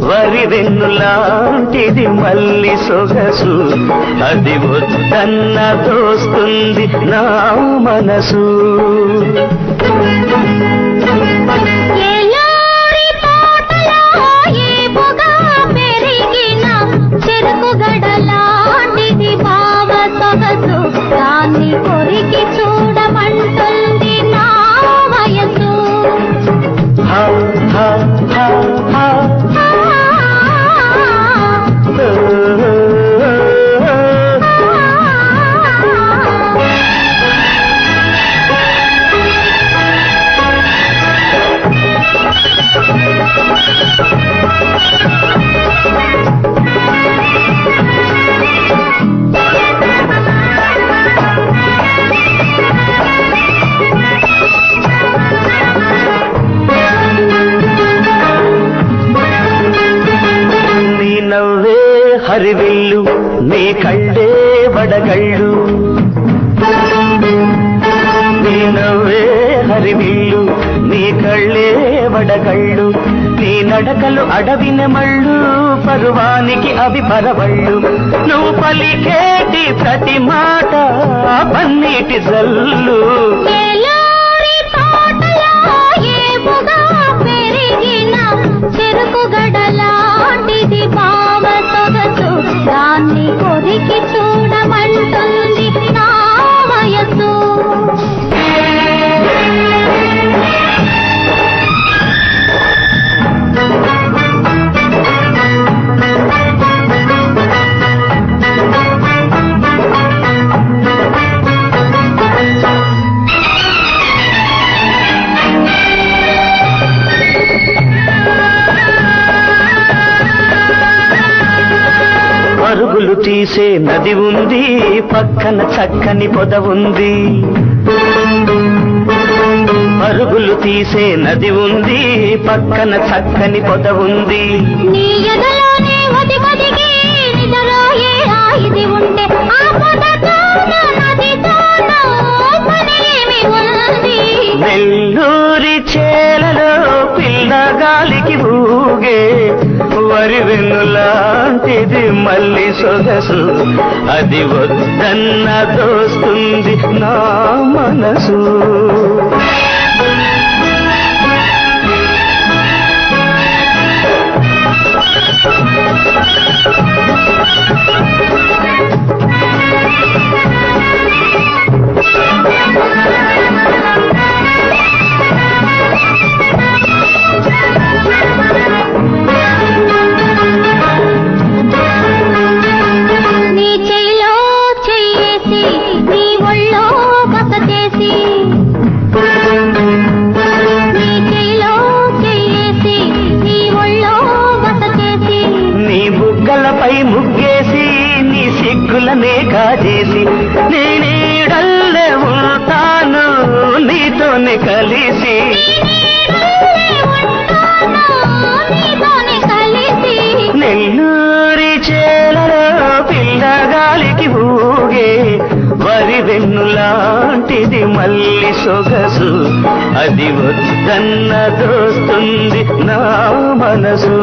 వరి వెన్నులాంటిది మల్లి సొగసు, అది వద్దన్న దోస్తుంది నా మనసు. దాన్ని కొరికి చూడమంటుంది నా వయసు. హరివిల్లు నీ కళ్ళే వడగళ్ళు, నీ నవ్వే హరివిల్లు నీ కళ్ళే వడగళ్ళు, నీ నడకలు అడవిన మళ్ళు పరువానికి అవి పరవళ్ళు, నువ్వు పలికేటి ప్రతి మాట పన్నీటి జల్లు. చెరుకుగడలాంటిది భావ సొగసు, దాన్ని కొరికి చూడమంటుంది నా వయసు. పరుగులు తీసే నది ఉంది, పక్కన చక్కని పొద ఉంది. పరుగులు తీసే నది ఉంది, పక్కన చక్కని పొద ఉంది. నీ ఎదలోనే ఒదిగొదిగి నిదరోయే ఆయిది ఉంటే ఆ పొదతోన నదితోన పనేమి ఉంది. నెల్లూరి చేలలో పిల్లగాలికి ఊగే వరి వెన్నులాంటిది మల్లి సొగసు, అది వద్దన్న దోస్తుంది నా మనసు. ముగ్గేసి నీ సిగ్గులనే కాజేసి నేనేడల్లే ఉంటాను నీతోనే కలిసి. నెల్లూరి చేలలో పిల్లగాలికి ఊగే వరి వెన్నులాంటిది మల్లి సొగసు, అది వద్దన్న దోస్తుంది నా మనసు.